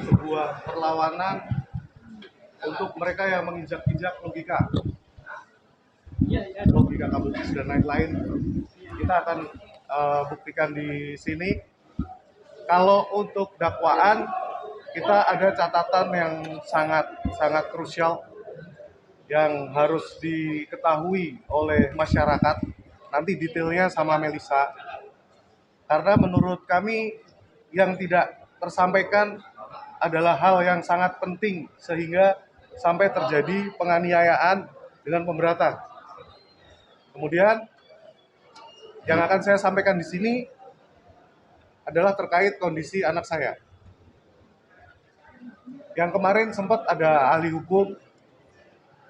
sebuah perlawanan untuk mereka yang menginjak-injak logika kampus dan lain-lain. Kita akan buktikan di sini. Kalau untuk dakwaan, kita ada catatan yang sangat krusial yang harus diketahui oleh masyarakat. Nanti detailnya sama Melisa. Karena menurut kami yang tidak tersampaikan adalah hal yang sangat penting sehingga sampai terjadi penganiayaan dengan pemberatan. Kemudian yang akan saya sampaikan di sini adalah terkait kondisi anak saya. Yang kemarin sempat ada ahli hukum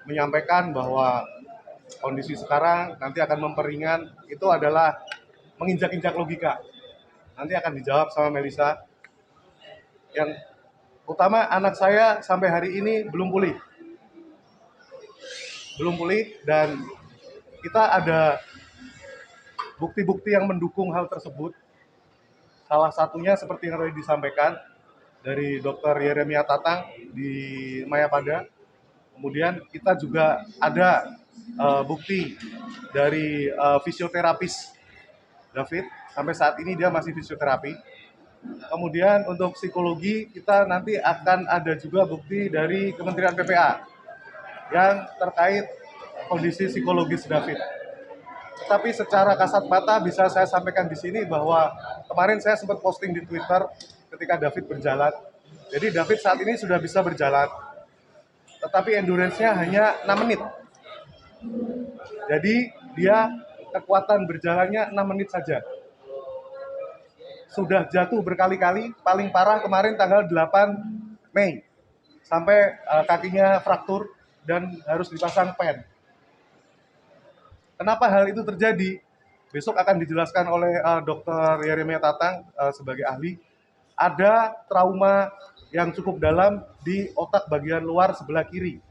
menyampaikan bahwa kondisi sekarang nanti akan memperingan, itu adalah menginjak-injak logika. Nanti akan dijawab sama Melisa. Yang utama anak saya sampai hari ini belum pulih dan kita ada bukti-bukti yang mendukung hal tersebut. Salah satunya seperti yang tadi disampaikan dari Dr. Yeremia Tatang di Mayapada. Kemudian kita juga ada bukti dari fisioterapis David. Sampai saat ini dia masih fisioterapi. Kemudian untuk psikologi kita nanti akan ada juga bukti dari Kementerian PPA yang terkait kondisi psikologis David. Tetapi secara kasat mata bisa saya sampaikan di sini bahwa kemarin saya sempat posting di Twitter ketika David berjalan. Jadi David saat ini sudah bisa berjalan, tetapi endurance-nya hanya 6 menit. Jadi dia kekuatan berjalannya 6 menit saja. Sudah jatuh berkali-kali, paling parah kemarin tanggal 8 Mei. Sampai kakinya fraktur dan harus dipasang pen. Kenapa hal itu terjadi? Besok akan dijelaskan oleh Dr. Yeremia Tatang sebagai ahli. Ada trauma yang cukup dalam di otak bagian luar sebelah kiri.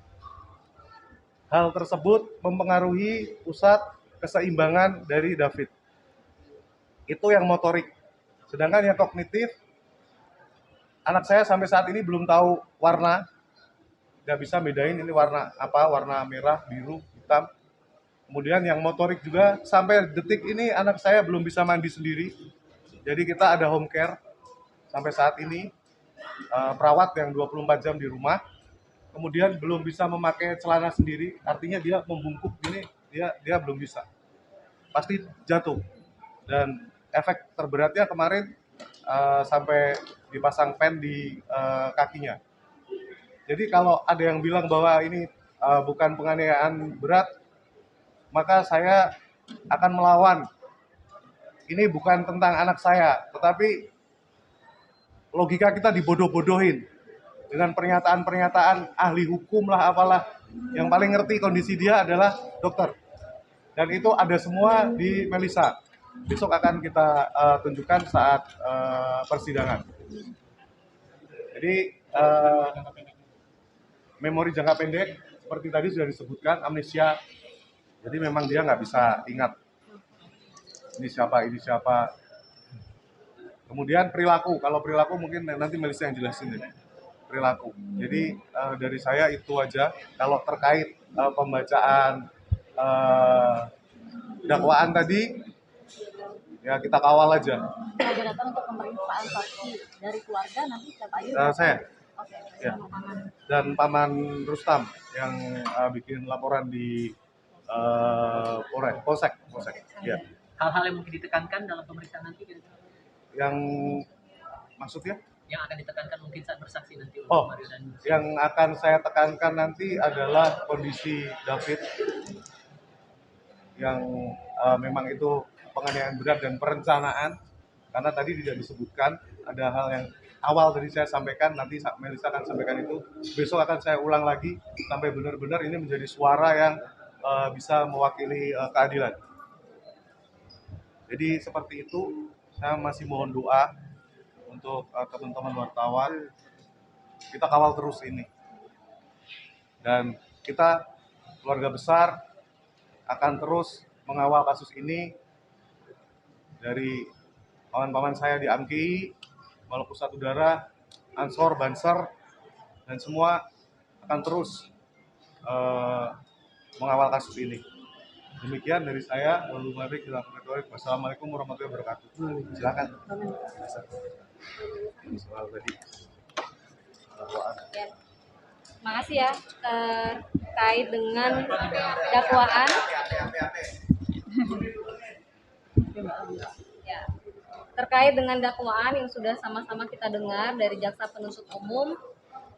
Hal tersebut mempengaruhi pusat keseimbangan dari David. Itu yang motorik. Sedangkan yang kognitif, anak saya sampai saat ini belum tahu warna. Nggak bisa bedain ini warna apa, warna merah, biru, hitam. Kemudian yang motorik juga, sampai detik ini anak saya belum bisa mandi sendiri. Jadi kita ada home care sampai saat ini, perawat yang 24 jam di rumah. Kemudian belum bisa memakai celana sendiri, artinya dia membungkuk gini, dia belum bisa. Pasti jatuh. Dan efek terberatnya kemarin sampai dipasang pen di kakinya. Jadi kalau ada yang bilang bahwa ini bukan penganiayaan berat, maka saya akan melawan. Ini bukan tentang anak saya, tetapi logika kita dibodoh-bodohin dengan pernyataan-pernyataan ahli hukum lah apalah. Yang paling ngerti kondisi dia adalah dokter. Dan itu ada semua di Melisa. Besok akan kita tunjukkan saat persidangan. Jadi memori jangka pendek seperti tadi sudah disebutkan, amnesia. Jadi memang dia nggak bisa ingat ini siapa. Kemudian perilaku. Kalau perilaku mungkin nanti Melisa yang jelasin ya. Perilaku. Jadi dari saya itu aja. Kalau terkait pembacaan dakwaan tadi, ya kita kawal aja. Ada datang untuk pemeriksaan saksi dari keluarga nanti siapa aja? Saya. Oke. Ya. Dan Paman Rustam yang bikin laporan di Polsek. Ya. Hal-hal yang mungkin ditekankan dalam pemeriksaan nanti kira-kira? Yang maksudnya? Yang akan ditekankan mungkin saat bersaksi nanti. Mario dan yang akan saya tekankan nanti adalah kondisi David yang memang itu penganiayaan berat dan perencanaan, karena tadi tidak disebutkan. Ada hal yang awal tadi saya sampaikan, nanti Melisa akan sampaikan itu. Besok akan saya ulang lagi sampai benar-benar ini menjadi suara yang bisa mewakili keadilan. Jadi seperti itu, saya masih mohon doa untuk teman-teman wartawan. Kita kawal terus ini. Dan kita keluarga besar akan terus mengawal kasus ini dari paman-paman saya di AMKI, Maluku Pusat Udara, Ansor, Banser, dan semua akan terus mengawal kasus ini. Demikian dari saya. Wassalamualaikum warahmatullahi wabarakatuh. Silakan. Soal tadi. Ya. Makasih ya, terkait dengan dakwaan. Ya, terkait dengan dakwaan yang sudah sama-sama kita dengar dari jaksa penuntut umum,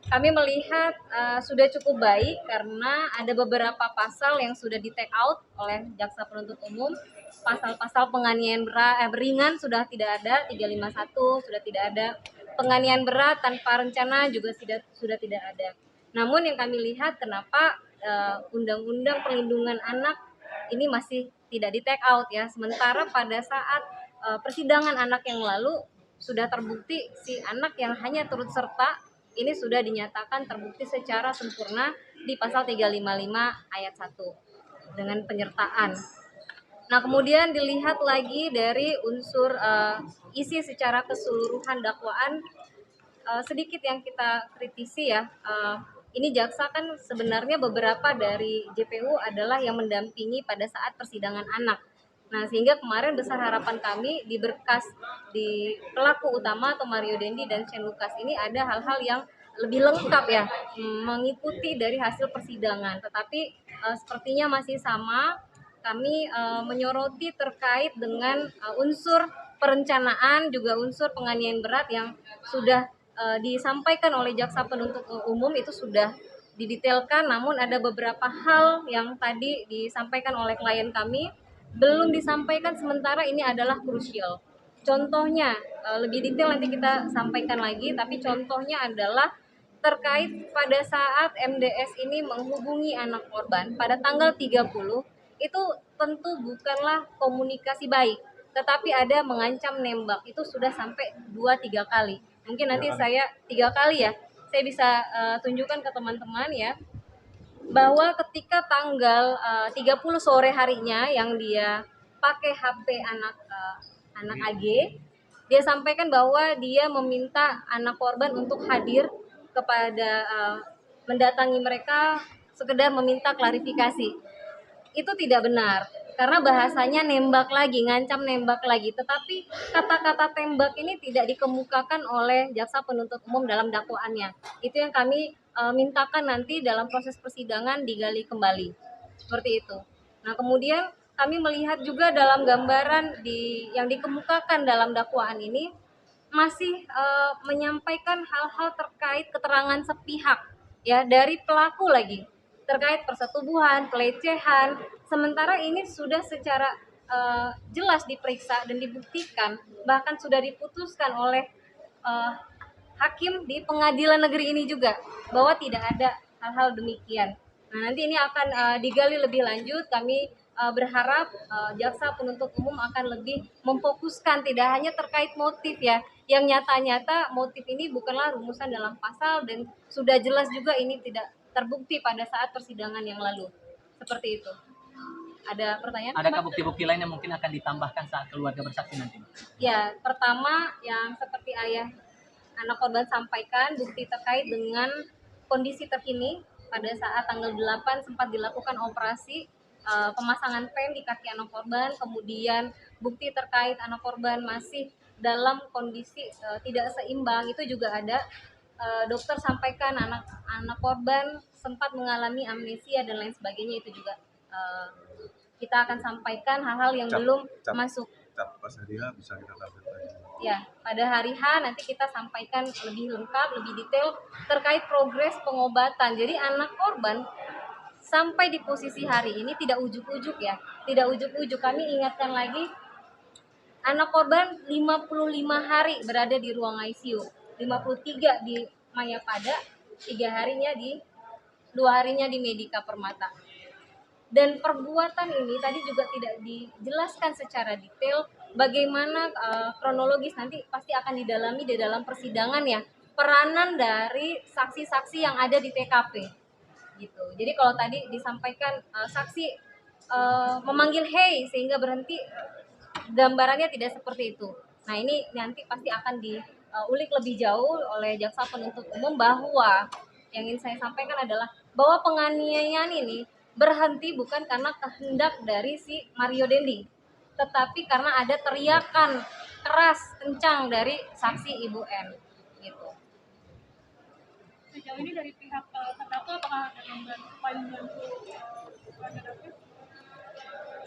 kami melihat sudah cukup baik karena ada beberapa pasal yang sudah di take out oleh jaksa penuntut umum. Pasal-pasal penganiayaan ringan sudah tidak ada, 351 sudah tidak ada. Penganiayaan berat tanpa rencana juga sudah tidak ada. Namun yang kami lihat kenapa Undang-Undang Perlindungan Anak ini masih tidak di take out ya. Sementara pada saat persidangan anak yang lalu sudah terbukti si anak yang hanya turut serta ini sudah dinyatakan terbukti secara sempurna di pasal 355 ayat 1 dengan penyertaan. Nah, kemudian dilihat lagi dari unsur isi secara keseluruhan dakwaan, sedikit yang kita kritisi ya. Ini jaksa kan sebenarnya beberapa dari JPU adalah yang mendampingi pada saat persidangan anak. Nah, sehingga kemarin besar harapan kami di berkas di pelaku utama atau Mario Dendi dan Shane Lucas ini ada hal-hal yang lebih lengkap ya, mengikuti dari hasil persidangan. Tetapi sepertinya masih sama, kami menyoroti terkait dengan unsur perencanaan juga unsur penganiayaan berat yang sudah disampaikan oleh jaksa penuntut umum itu sudah didetailkan, namun ada beberapa hal yang tadi disampaikan oleh klien kami belum disampaikan, sementara ini adalah krusial. Contohnya lebih detail nanti kita sampaikan lagi, tapi contohnya adalah terkait pada saat MDS ini menghubungi anak korban pada tanggal 30, itu tentu bukanlah komunikasi baik, tetapi ada mengancam nembak, itu sudah sampai 2-3 kali. Mungkin nanti saya 3 kali ya, saya bisa tunjukkan ke teman-teman ya, bahwa ketika tanggal 30 sore harinya yang dia pakai HP anak AG, dia sampaikan bahwa dia meminta anak korban untuk hadir kepada mendatangi mereka sekedar meminta klarifikasi. Itu tidak benar karena bahasanya nembak lagi, ngancam nembak lagi, tetapi kata-kata tembak ini tidak dikemukakan oleh jaksa penuntut umum dalam dakwaannya. Itu yang kami mintakan nanti dalam proses persidangan digali kembali, seperti itu. Nah, kemudian kami melihat juga dalam gambaran yang dikemukakan dalam dakwaan ini masih menyampaikan hal-hal terkait keterangan sepihak ya dari pelaku lagi, terkait persetubuhan, pelecehan, sementara ini sudah secara jelas diperiksa dan dibuktikan, bahkan sudah diputuskan oleh hakim di pengadilan negeri ini juga bahwa tidak ada hal-hal demikian. Nah, nanti ini akan digali lebih lanjut. Kami berharap jaksa penuntut umum akan lebih memfokuskan tidak hanya terkait motif ya, yang nyata-nyata motif ini bukanlah rumusan dalam pasal dan sudah jelas juga ini tidak terbukti pada saat persidangan yang lalu. Seperti itu. Ada pertanyaan? Adakah bukti-bukti lain yang mungkin akan ditambahkan saat keluarga bersaksi nanti? Ya, pertama yang seperti ayah anak korban sampaikan, bukti terkait dengan kondisi terkini pada saat tanggal 8 sempat dilakukan operasi pemasangan pen di kaki anak korban, kemudian bukti terkait anak korban masih dalam kondisi tidak seimbang, itu juga ada. Dokter sampaikan anak korban sempat mengalami amnesia dan lain sebagainya, itu juga kita akan sampaikan hal-hal yang belum masuk. Pas hari H bisa kita tampilkan. Ya, pada hari H nanti kita sampaikan lebih lengkap, lebih detail terkait progres pengobatan. Jadi anak korban sampai di posisi hari ini tidak ujuk-ujuk ya, tidak ujuk-ujuk. Kami ingatkan lagi, anak korban 55 hari berada di ruang ICU, 53 di Mayapada, 2 harinya di Medika Permata. Dan perbuatan ini tadi juga tidak dijelaskan secara detail bagaimana kronologis, nanti pasti akan didalami di dalam persidangan ya, peranan dari saksi-saksi yang ada di TKP gitu. Jadi kalau tadi disampaikan saksi memanggil hey sehingga berhenti, gambarannya tidak seperti itu. Nah, ini nanti pasti akan ulik lebih jauh oleh jaksa penuntut umum, bahwa yang ingin saya sampaikan adalah bahwa penganiayaan ini berhenti bukan karena kehendak dari si Mario Dendi, tetapi karena ada teriakan keras kencang dari saksi Ibu N gitu. Sejauh ini dari pihak terdakwa apakah ada membantu keluarga David?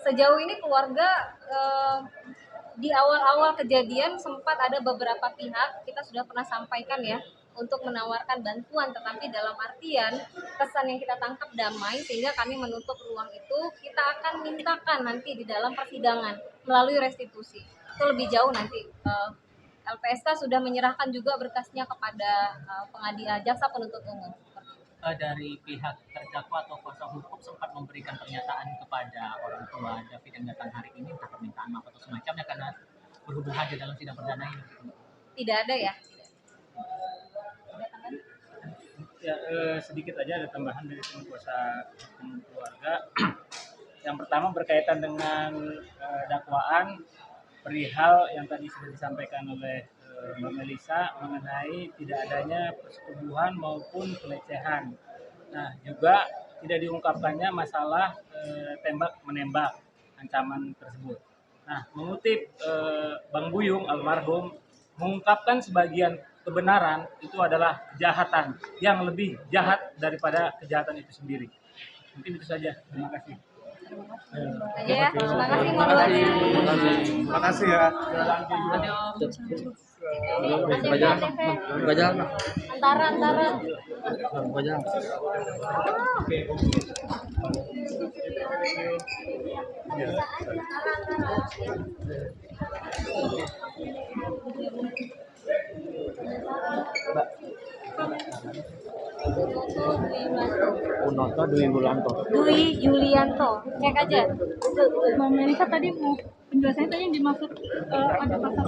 Sejauh ini keluarga di awal-awal kejadian sempat ada beberapa pihak, kita sudah pernah sampaikan ya, untuk menawarkan bantuan, tetapi dalam artian kesan yang kita tangkap damai, sehingga kami menutup ruang itu. Kita akan mintakan nanti di dalam persidangan melalui restitusi. Itu lebih jauh nanti. LPSK sudah menyerahkan juga berkasnya kepada pengadilan jaksa penuntut umum. Dari pihak terdakwa atau kuasa hukum sempat memberikan pernyataan kepada orang tua David yang datang hari ini, entah permintaan maaf atau semacamnya, karena berhubung hadir dalam sidang perdana ini. Tidak ada ya? Ya, sedikit aja ada tambahan dari tim kuasa hukum keluarga. Yang pertama berkaitan dengan dakwaan perihal yang tadi sudah disampaikan oleh Mbak Melisa mengenai tidak adanya persetubuhan maupun pelecehan. Nah, juga tidak diungkapkannya masalah tembak menembak ancaman tersebut. Nah, mengutip Bang Buyung almarhum mengungkapkan sebagian kebenaran itu adalah kejahatan yang lebih jahat daripada kejahatan itu sendiri. Mungkin itu saja. Terima kasih. Aja ya. Terima kasih moderatornya. Terima kasih ya. Antara. Unoto Dwi Wulanto. Dwi Yulianto, cek aja. Mbak Melisa tadi mau penjelasannya tadi yang dimaksud ada pasal